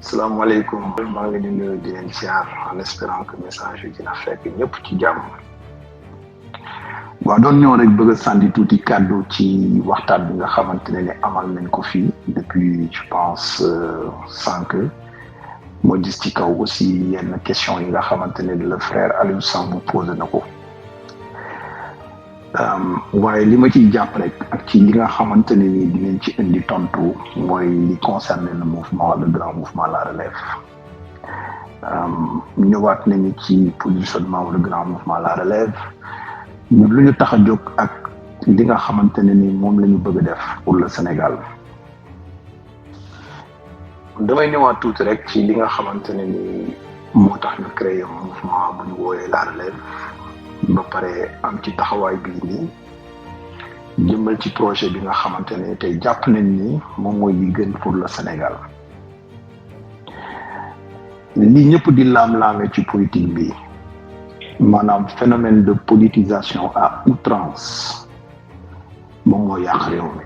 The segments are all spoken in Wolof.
salaamaaleykum maa ngi leen di nuyu di leen ziar en espérant que message yi dina fekk ñëpp ci jàmm. waaw doon ñëw rek bëgg a sànni tuuti kàddu ci waxtaan bi nga xamante ne amal nañ ko fii depuis je pense 5 heures moo gis ci kaw aussi yenn question yi nga xamante ne le frère Aliou Samb posé na ko. waaye li ma ciy jàpp rek ak ci li nga xamante ne ni dinañ ci indi tontu mooy li concerne le grand mouvement La Relève. ñëwaat nañu ci positionnement le grand mouvement La Relève ñu lu ñu tax a jóg ak li nga xamante ne ni moom la ñu bëgg a def pour le Sénégal. damay ñëwaat tuuti rek ci li nga xamante ne ni moo tax ñu créé mouvement bu ñu wooyee La Relève. ba pare am ci taxawaay bii nii jëmmal ci projet bi nga xamante ne tey jàpp nañ ni moom mooy li gën pour le Sénégal. li ñëpp di laam-laame ci politique bi maanaam phénomène de politisation à outrance moom moo yàq réew mi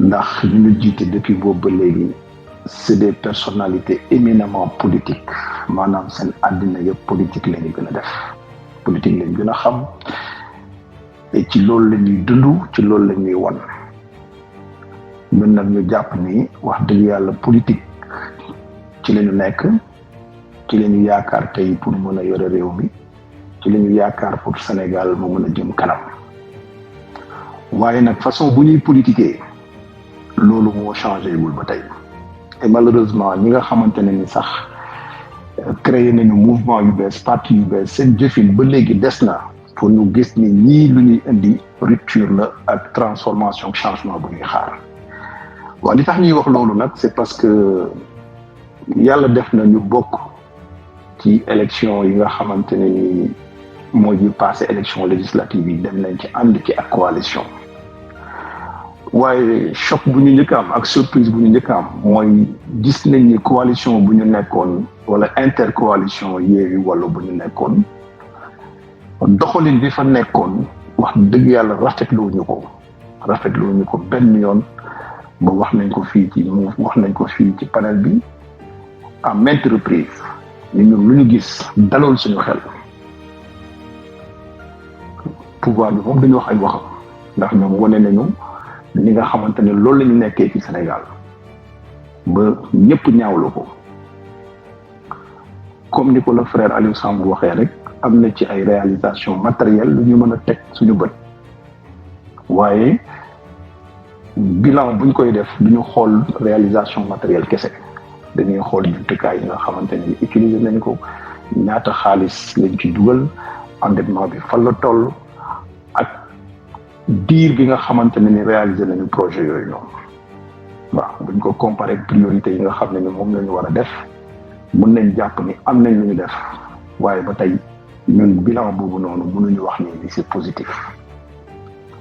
ndax ñu jiite depuis boobu ba léegi c'est des personnalités éminemment politiques maanaam seen àddina yëpp politique la ñu gën a def politique lañ gën a xam et ci loolu la ñuy dund ci loolu la ñuy won ñun nag ñu jàpp ni wax dëgg yàlla politique ci la ñu nekk ci la ñu yaakaar tey pour mën a yore réew mi ci la ñu yaakaar pour Sénégal mu mën a jëm kanam waaye nag façon bu ñuy politiquer loolu moo changé wul ba tey et malheureusement ñi nga xamante ne ni sax créé nañu mouvement yu bees parti yu bees seen jëfin ba léegi des na pour ñu gis ni ñii lu ñuy indi rupture la ak transformation changement bu ñuy xaar. waaw li tax ñuy wax loolu nag c'est parce que yàlla def na ñu bokk ci élection yi nga xamante ne ni mooy yu passé élection législative yi dem nañ ci ànd ci ak coalition. waaye choc bu ñu njëkk am ak surprise bu ñu njëkk am mooy gis nañ ni coalition bu ñu nekkoon wala intercoalition Yewwi Wallu bu ñu nekkoon doxalin bi fa nekkoon wax dëgg yàlla rafetluwuñu ko benn yoon ba wax nañ ko fii ci panel bi à maintes reprises ni ñun lu ñu gis dalool suñu xel pouvoir bi moom dañu wax ay waxam ndax ñoom wane nañu li nga xamante ne loolu la ñu nekkee ci Sénégal ba ñëpp ñaawlu ko comme ni ko le frère Aliou Samb waxee rek am na ci ay réalisation matérielle lu ñu mën a teg suñu bët waaye bilan buñ koy def duñu xool réalisation matérielle kese dañuy xool jumtukaay yi nga xamante ne utiliser nañ ko ñaata xaalis lañ ci dugal endettement bi fan la toll ak diir bi nga xamante ne ni réaliser nañu projet yooyu noonu waaw buñ ko comparer priorité yi nga xam ne ni moom la ñu war a def mën nañ jàpp ni am nañ lu ñu def waaye ba tey ñun bilan boobu noonu mënuñu wax ni c'est positif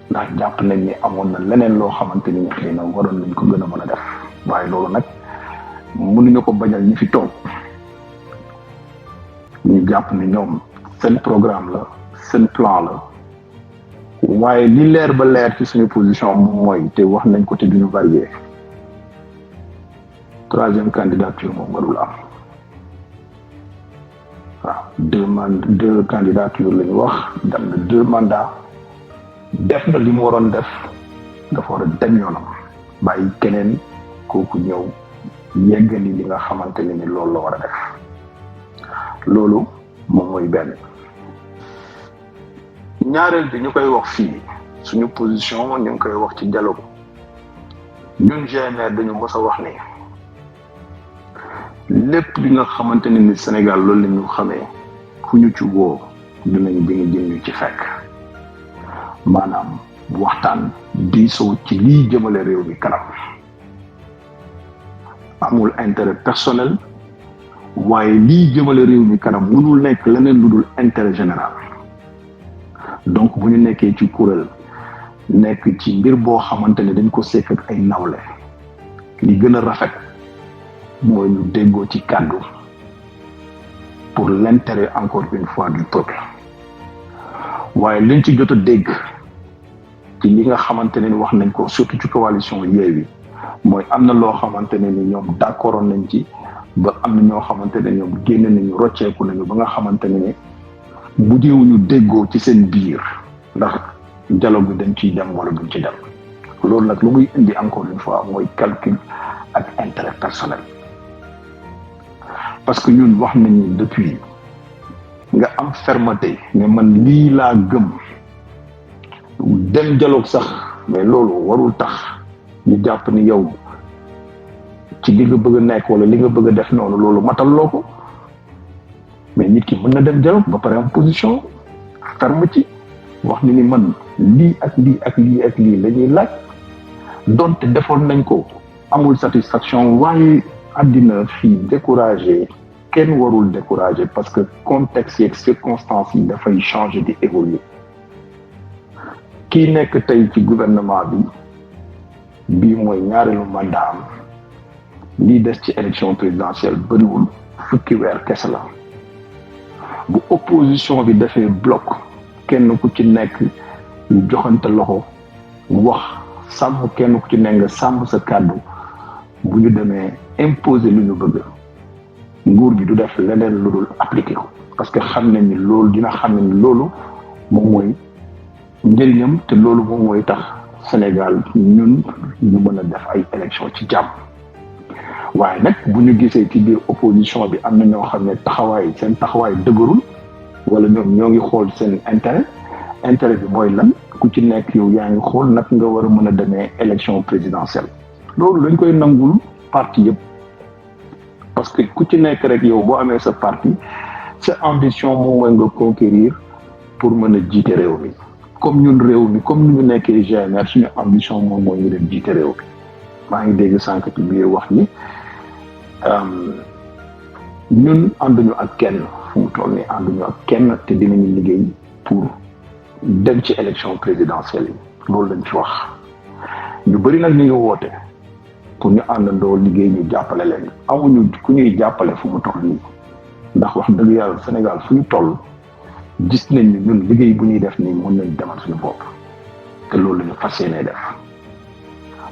ndax jàpp nañ ni amoon na leneen loo xamante ni xëy na waroon nañ ko gën a mën a def waaye loolu nag mënuñu ko bañal ñi fi toog ñu jàpp ni ñoom seen programme la seen plan la waaye li leer ba leer ci suñu position moom mooy te wax nañ ko te duñu varier 3e candidature moom warul am waaw 2 candidatures la ñu wax dem na 2 mandats def na li mu waroon def dafa war a dem yoonam bàyyi keneen kooku ñëw yeggali li nga xamante ne ni loolu la war a def loolu moom mooy benn. ñaareel bi ñu koy wax fii suñu position ñu ngi koy wax ci dialogue ñun GNR dañu mës a wax ni lépp li nga xamante ne ni Sénégal loolu la ñu xamee fu ñu ci woo dinañ jëm ñu ci fekk maanaam waxtaan diisoo ci lii jëmale réew mi kanam amul intérêt personnel waaye lii jëmale réew mi kanam mënul nekk leneen lu dul intérêt général. donc bu ñu nekkee ci kuréel nekk ci mbir boo xamante ne dañ ko sekk ak ay nawle li gën a rafet mooy ñu déggoo ci kàddu pour l'intérêt encore une fois du peuple waaye liñ ci jot a dégg ci li nga xamante ne wax nañ ko surtout ci coalition Yewwi mooy am na loo xamante ne ni ñoom d'accord nañ ci ba am na ñoo xamante ne ñoom génn nañu rocceeku nañu ba nga xamante ne bu ñu déggoo ci seen biir ndax dialogue bi dañ ciy dem wala duñ ci dem loolu nag lu muy indi encore une fois mooy calcul ak intérêt personnel parce que ñun wax nañu depuis nga am fermeté ne man lii laa gëm dem dialogue sax mais loolu warul tax ñu jàpp ni yow ci li nga bëgg a nekk wala li nga bëgg a def noonu loolu matal loo ko mais nit ki mën na dem dialogue ba pare am position ferme ci wax ni man lii ak lii ak lii ak lii la ñuy laaj donte defoon nañ ko amul satisfaction waaye àddina fii découragé kenn warul découragé parce que contexte yeeg circonstances yi dafay changer di évoluer kii nekk tey ci gouvernement bi bii mooy ñaareelu mandat am lii des ci élection présidentielle bëriwul fukki weer kese la bu opposition bi defee bloc kenn ku ci nekk ñu joxante loxo wax sàmm kenn ku ci nekk nga sàmm sa kàddu bu ñu demee imposer lu ñu bëgg nguur gi du def leneen lu dul appliquer ko parce que xam nañ ni loolu dina xam ne ni loolu moom mooy njëriñam te loolu moom mooy tax Sénégal ñun ñu mën a def ay élection ci jàmm waaye nag bu ñu gisee ci biir opposition bi am na ñoo xam ne seen taxawaay dëgërul wala ñoom ñoo ngi xool seen intérêt bi mooy lan ku ci nekk yow yaa ngi xool nag nga war a mën a demee élection présidentielle loolu dañ koy nangul parti yëpp parce que ku ci nekk rek yow boo amee sa parti sa ambition moom mooy nga conquérir pour mën a jiite réew mi comme ñun réew mi comme ni ñu nekkee GNR suñu ambition moom mooy ñu dem jiite réew mi maa ngi dégg sànq ci biir wax ni ñun ànduñu ak kenn fu mu toll nii ànduñu ak kenn te dinañu liggéey pour dem ci élection présidentielle yi loolu lañ ci wax ñu bëri nag ñu ngi woote pour ñu àndandoo liggéey ñu jàppale leen amuñu ku ñuy jàppale fu mu toll nii ndax wax dëgg yàlla Sénégal fu ñu toll gis nañ ni ñun liggéey bu ñuy def nii mën nañ demal suñu bopp te loolu la ñu fas yéenee def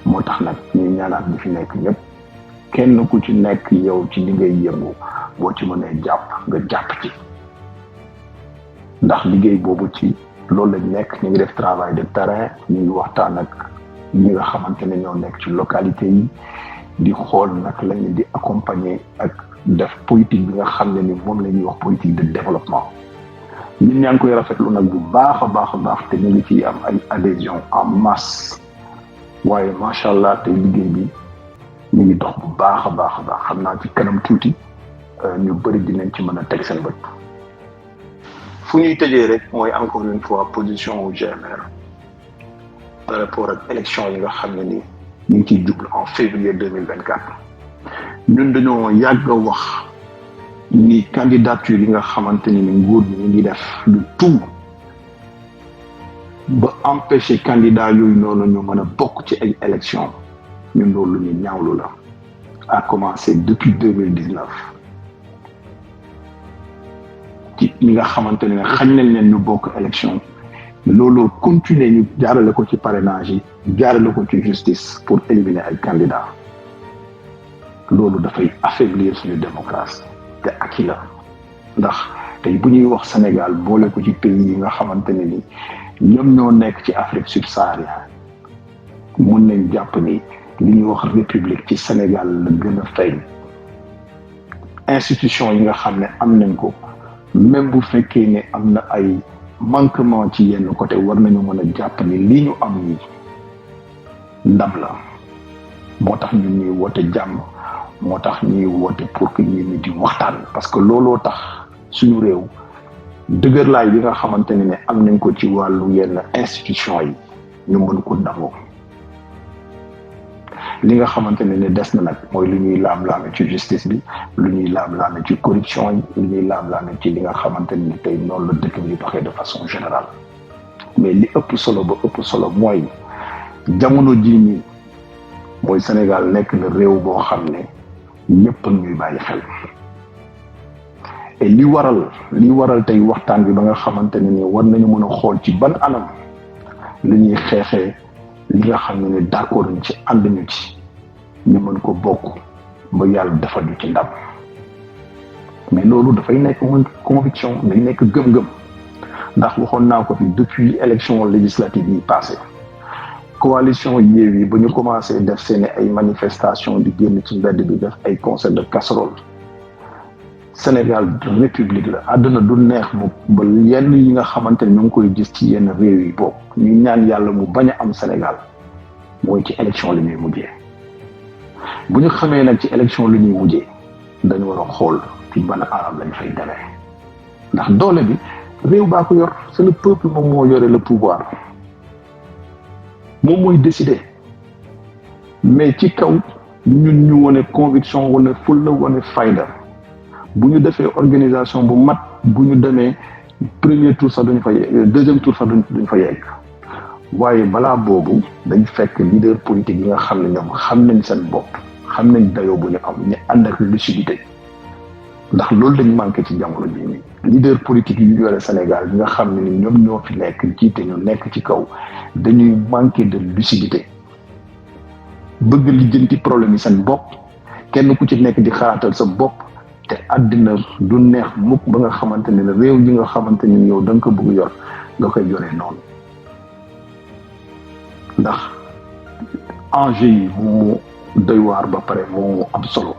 moo tax nag ñuy ñaanaat ñi fi nekk ñëpp kenn ku ci nekk yow ci li ngay yëngu boo ci mënee jàpp nga jàpp ci ndax liggéey boobu ci loolu lañ nekk ñu ngi def travail de terrain ñu ngi waxtaan ak ñi nga xamante ne ñoo nekk ci localité yi di xool nag lañu di accompagner ak def politique bi nga xam ne ni moom la ñuy wax politique de développement ñun ñaa ngi koy rafetlu nag bu baax a baax te ñu ngi ciy am ay adhésion en masse waaye macha allah tey liggéey bi ñu ngi dox bu baax a baax xam naa ci kanam tuuti ñu bëri dinañ ci mën a teg seen bët. fu ñuy tëjee rek mooy encore une fois position au GNR par rapport ak élection yi nga xam ne ni ñu ngi ciy jublu en février 2024 ñun dañoo yàgg a wax ni candidature yi nga xamante ni nguur ñi ngi def lu tout ba empêcher candidat yooyu noonu ñu mën a bokk ci ay élection ñun loolu lu ñu ñaawlu la a commencé depuis 2019 ci ñi nga xamante ne xañ nañ leen ñu bokk élection loolu continuer ñu jaarale ko ci parrainage yi jaarale ko ci justice pour éliminer ay candidats loolu dafay affaiblir suñu démocratie te acquis la ndax tey bu ñuy wax Sénégal boole ko ci pays yi nga xamante ne ni ñoom ñoo nekk ci Afrique subsaharienne mun nañ jàpp ni li ñuy wax république ci Sénégal la gën a feeñ institution yi nga xam ne am nañ ko même bu fekkee ne am na ay manquement ci yenn côté war nañu mën a jàpp ni li ñu am nii ndam la moo tax ñun ñuy woote jàmm moo tax ñuy woote pour que ñu di waxtaan parce que looloo tax suñu réew dëgërlaay bi nga xamante ne am nañ ko ci wàllu yenn institution yi ñu mën ko ndangoo li nga xamante ne des na nag mooy lu ñuy laam-laame ci justice bi lu ñuy laam-laame ci corruption yi lu ñuy laam-laame ci li nga xamante ne tey noonu la dëkk bi doxee de façon générale mais li ëpp solo ba ëpp solo mooy jamono jii nii mooy Sénégal nekk na réew boo xam ne ñëpp ñuy bàyyi xel et li waral tey waxtaan bi ba nga xamante ne ni war nañu mën a xool ci ban anam lu ñuy xeexee li nga xam ne d'accord ñu ci ànd ñu ci ñu mën ko bokk ba yàlla defal ñu ci ndam mais loolu dafay nekk mën conviction day nekk gëm-gëm ndax waxoon naa ko fi depuis élection législative yi passé coalition Yewwi ba ñu commencé def seeni ay manifestation di génn ci mbedd bi def ay concert de casserole Sénégal république la àdduna du neex mu ba yenn yi nga xamante ne ñu ngi koy gis ci yenn réew yi bokk ñu ñaan yàlla mu bañ a am Sénégal mooy ci élection li ñuy mujjee bu ñu xamee nag ci élection li ñuy mujjee dañu war a xool ci ban anam lañ fay demee ndax doole bi réew baa ko yor c'est le peuple moom moo yore le pouvoir moom mooy décider mais ci kaw ñun ñu wane conviction wane fulla wane fayda bu ñu defee organisation bu mat bu ñu demee premier tour sax duñ fa deuxième tour sax duñ fa yegg waaye balaa boobu dañ fekk leader politique yi nga xam ne ñoom xam nañ seen bopp xam nañ dayoo bu ñu am ñu ànd ak lucidité ndax loolu lañ manqué ci jamono bii nii leader politique yi ñu yore Sénégal yi nga xam ne ni ñoom ñoo fi nekk jiite ñu nekk ci kaw dañuy manqué de lucidité bëgg lijjanti problème yi seen bopp kenn ku ci nekk di xalaatal sa bopp te àddina du neex mukk ba nga xamante ne réew yi nga xamante ne yow da nga ko bëgg yor nga koy yoree noonu ndax enjeu yi moo doy waar ba pare moo am solo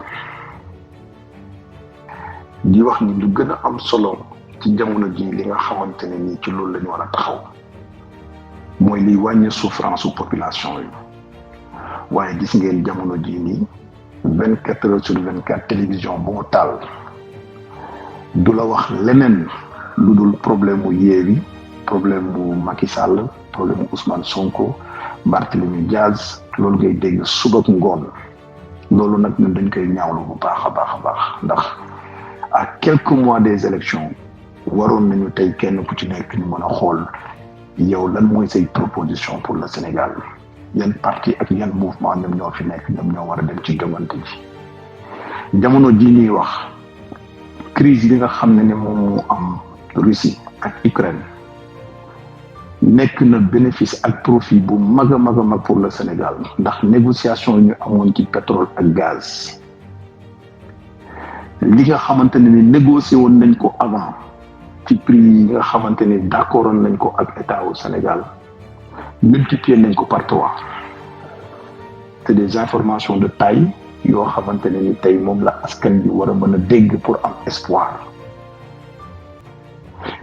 di wax ni lu gën a am solo ci jamono ji li nga xamante ne nii ci loolu la ñu war a taxaw mooy liy wàññi souffrance su population yi waaye gis ngeen jamono ji nii 24 heures sur 24 télévision bu mu taal du la wax leneen lu dul problème mu Yewwi problème mu Macky Sall problème mu Ousmane Sonko Barthélémy Diaz loolu ngay dégg suba ak ngoon loolu nag ñun dañ koy ñaawlu bu baax a baax ndax à quelques mois des élections waroon nañu tey kenn ku ci nekk ñu mën a xool yow lan mooy say proposition pour le Sénégal yan parti ak yan mouvement ñoom ñoo fi nekk ñoom ñoo war a dem ci jongante ji jamono ji ñuy wax crise bi nga xam ne moom moo am Russie ak Ukraine nekk na bénéfice ak profit bu mag a mag pour le Sénégal ndax négociation yi ñu amoon ci pétrole ak gaz li nga xamante ne ni négocié woon nañ ko avant ci prix yi nga xamante ni d'accordoon nañ ko ak état au Sénégal multiplier nañ ko par 3 c'est des informations de taille yoo xamante ne ni tey moom la askan bi war a mën a dégg pour am espoir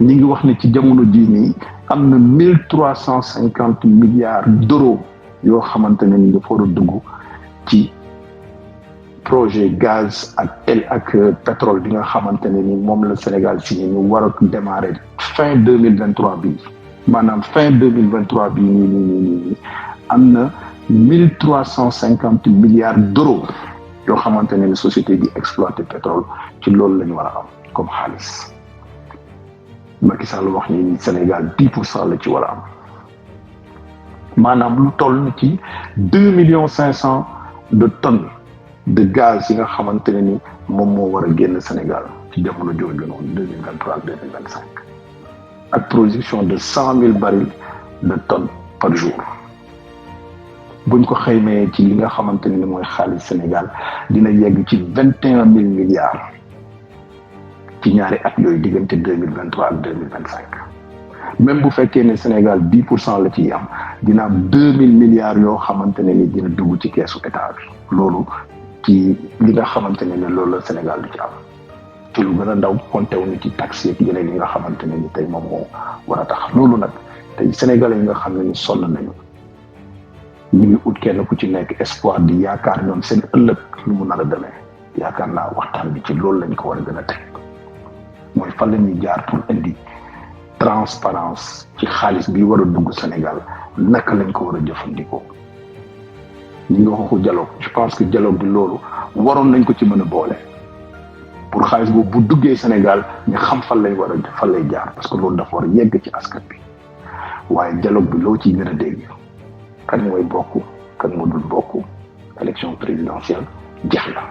ñi ngi wax ne ci jamono jii nii am na 1350 milliards d'euros yoo xamante ne ni dafa war a dugg ci projet gaz ak pétrole bi nga xamante ne ni moom la Sénégal signé ñu war a démarrer fin 2023 bi maanaam fin 2023 bi nii am na 1350 milliards d'euros yoo xamante ne ni société di exploiter pétrole ci loolu la ñu war a am comme xaalis Macky Sall wax ni Sénégal 10% la ci war a am maanaam lu toll na ci 2,5 millions de tonnes de gaz yi nga xamante ne ni moom moo war a génn Sénégal ci jamono jooju noonu 2023 2025 ak production de 100,000 barils de tonnes par jour buñ ko xaymee ci li nga xamante ne ni mooy xaalis Sénégal dina yegg ci 21,000 milliards ci ñaari at yooyu diggante 2023 ak 2025 même bu fekkee ne Sénégal 10% la ciy am dina am 2,000 milliards yoo xamante ne ni dina dugg ci keesu état bi loolu ci li nga xamante ne loolu la Sénégal du ci am ci lu gën a ndaw compté wu ni ci taxes yeeg yeneen yi nga xamante ne ni tey moom moo war a tax loolu nag tey sénégalais yi nga xam ne ni sonn nañu ñu ngi ut kenn ku ci nekk espoir di yaakaar ñoom seen ëllëg lu mu nar a demee yaakaar naa waxtaan bi ci loolu lañ ko war a gën a teg mooy fan la ñuy jaar pour indi transparence ci xaalis bi war a dugg Sénégal naka lañ ko war a jëfandikoo ñi nga waxu dialogue je pense que dialogue bi loolu waroon nañ ko ci mën a boole pour xaalis boobu bu duggee Sénégal ñu xam fan lay war a fan lay jaar parce que loolu dafa war a yegg ci askan bi waaye dialogue bi loo ciy gën a dégg kan mooy bokk kan moo dul bokk élection présidentielle jeex na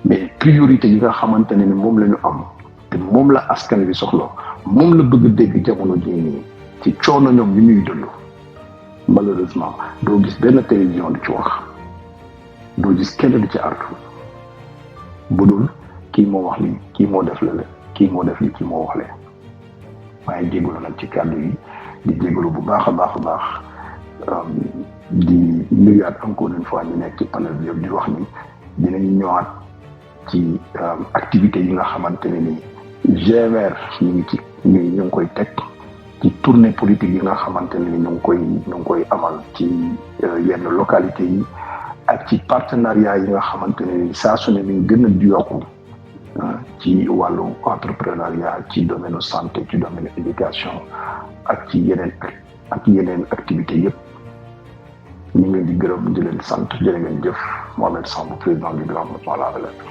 mais priorité yi nga xamante ne ni moom la ñu am te moom la askan bi soxla moom la bëgg dégg jamono jii nii ci coono ñoom yu ñuy dund malheureusement doo gis benn télévision du ci wax doo gis kenn di ci artu bu dul kii moo wax lii kii moo def la kii moo def lii kii moo wax lee waaye jégalu nag ci kàddu yi di jégalu bu baax a baax a baax di nuyaat encore une fois ñu nekk ci panel bi yëpp di wax ni dinañ ñëwaat ci activités yi nga xamante ne ni GMR ñu ngi koy teg ci tournée politique yi nga xamante ne ni ñu ngi koy amal ci yenn localités yi ak ci partenariat yi nga xamante ne ni saa su ne mi ngi gën a di yokku ci wàllu entrepreneuriat ci domaine santé ci domaine éducation ak ci yeneen activités yëpp ñu ngi leen di gërëm di leen sant jërë ngeen jëf Mohamed Samb président du Grand Mouvement La Relève.